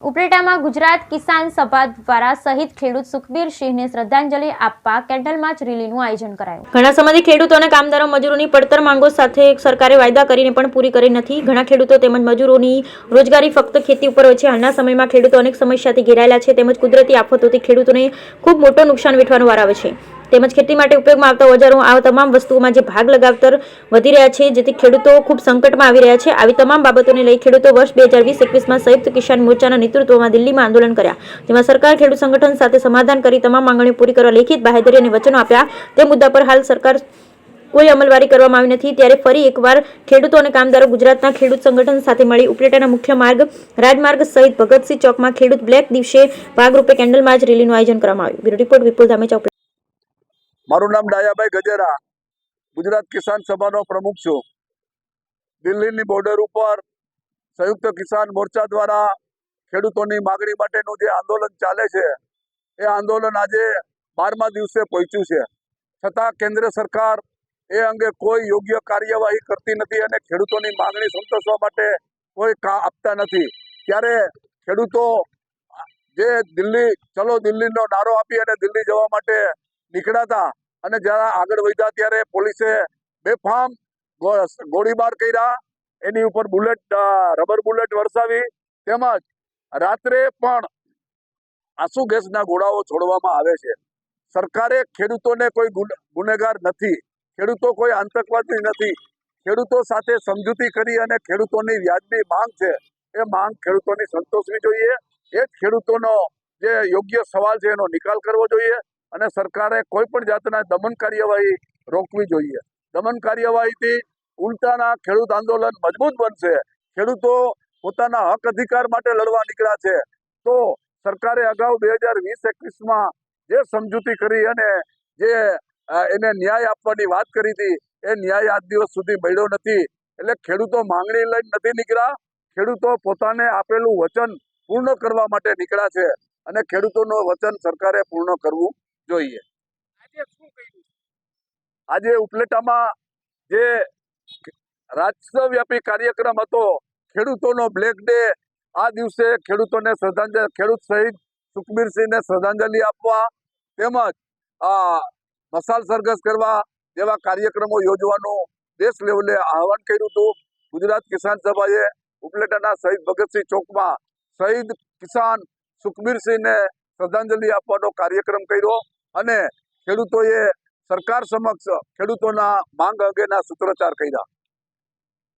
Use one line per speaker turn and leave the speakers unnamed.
ઉપલેટામાં ગુજરાત કિસાન સભા દ્વારા શહીદ ખેડૂત સુખબીરસિંહને શ્રદ્ધાંજલિ આપવા કેન્ડલ માર્ચ રેલીનું આયોજન કરાયું। ઘણા સમયથી ખેડૂતો અને કામદારો મજૂરોની પડતર માંગો સાથે સરકારે વાયદા કરીને પણ પૂરી કરી નથી। ઘણા ખેડૂતો તેમજ મજૂરોની રોજગારી ફક્ત ખેતી ઉપર હોય છે। હાલના સમયમાં ખેડૂતો અનેક સમસ્યાથી ઘેરાયેલા છે તેમજ કુદરતી આફતોથી ખેડૂતોને ખૂબ મોટો નુકસાન વેઠવાનો વાર આવે છે તેમજ ખેતી માટે ઉપયોગમાં આવતા ઓજારો આ તમામ વસ્તુઓમાં જે ભાગ લગાવતર વધી રહ્યા છે જેથી ખેડૂતો ખૂબ સંકટમાં આવી રહ્યા છે। આવી તમામ બાબતોને લઈ ખેડૂતો વર્ષ 2020-21માં સંયુક્ત કિસાન મોરચાના નેતૃત્વમાં દિલ્હીમાં આંદોલન કર્યા, જેમાં સરકાર ખેડૂત સંગઠન સાથે સમાધાન કરી તમામ માંગણીઓ પૂરી કરવા લેખિત બાહેધરી અને વચનો આપ્યા। તે મુદ્દા પર હાલ સરકાર કોઈ અમલવારી કરવામાં આવી નથી। ત્યારે ફરી એકવાર ખેડૂતો અને કામદારો ગુજરાતના ખેડૂત સંગઠન સાથે મળી ઉપલેટાના મુખ્ય માર્ગ રાજમાર્ગ સહિત ભગતસિંહ ચોકમાં ખેડૂત બ્લેક દિવસે ભાગરૂપે કેન્ડલ માર્ચ રેલીનું આયોજન કરવામાં આવ્યું। બ્યુરો રિપોર્ટ વિપુલ ધામેચા।
મારું નામ ડાયાભાઈ ગજેરા, ગુજરાત કિસાન સભાનો પ્રમુખ છું। દિલ્હીની બોર્ડર ઉપર સંયુક્ત કિસાન મોરચા દ્વારા ખેડૂતોની માગણી માટેનું જે આંદોલન ચાલે છે એ આંદોલન આજે 12મા દિવસે પહોંચ્યું છે, છતાં કેન્દ્ર સરકાર એ અંગે કોઈ યોગ્ય કાર્યવાહી કરતી નથી અને ખેડૂતોની માગણી સંતોષવા માટે કોઈ આપતા નથી। ત્યારે ખેડૂતો જે ચલો દિલ્હીનો નારો આપી અને દિલ્હી જવા માટે નીકળ્યા હતા અને જ્યારે આગળ વધ્યા ત્યારે પોલીસે બેફામ ગોળીબાર કર્યા, એની ઉપર રબર બુલેટ વરસાવી તેમજ રાત્રે પણ આંસુ ગેસના ગોળાઓ છોડવામાં આવે છે। સરકારે ખેડૂતોને કોઈ ગુનેગાર નથી, ખેડૂતો કોઈ આતંકવાદી નથી। ખેડૂતો સાથે સમજૂતી કરી અને ખેડૂતોની વ્યાજબી માંગ છે એ માંગ ખેડૂતોની સંતોષવી જોઈએ। એ જ ખેડૂતોનો જે યોગ્ય સવાલ છે એનો નિકાલ કરવો જોઈએ અને સરકારે કોઈ પણ જાતના દમન કાર્યવાહી રોકવી જોઈએ। દમન કાર્યવાહીથી ઉલટાના ખેડૂત આંદોલન મજબૂત બનશે। ખેડૂતો પોતાના હક અધિકાર માટે લડવા નીકળ્યા છે, તો સરકારે અગાઉ 2020-21માં જે સમજૂતી કરી અને જે એને ન્યાય આપવાની વાત કરી હતી એ ન્યાય આજ દિવસ સુધી મળ્યો નથી। એટલે ખેડૂતો માંગણી લઈને નથી નીકળ્યા, ખેડૂતો પોતાને આપેલું વચન પૂર્ણ કરવા માટે નીકળ્યા છે અને ખેડૂતોનું વચન સરકારે પૂર્ણ કરવું જોઈએ। આજે ઉપલેટામાં જે રાષ્ટ્રવ્યાપી કાર્યક્રમ હતો ખેડૂતોનો બ્લેક ડે, આ દિવસે ખેડૂતોને શ્રદ્ધાંજલિ, ખેડૂત શહીદ સુખબીરસિંહને શ્રદ્ધાંજલિ આપવા તેમજ મશાલ સરઘસ કરવા જેવા કાર્યક્રમો યોજવાનું દેશ લેવલે આહવાન કર્યું હતું। ગુજરાત કિસાન સભાએ ઉપલેટાના શહીદ ભગતસિંહ ચોકમાં શહીદ કિસાન સુખબીરસિંહને શ્રદ્ધાંજલિ આપવાનો કાર્યક્રમ કર્યો અને ખેડૂતોએ સરકાર સમક્ષ ખેડૂતોના માંગ અંગેના સૂત્રોચ્ચાર કર્યા।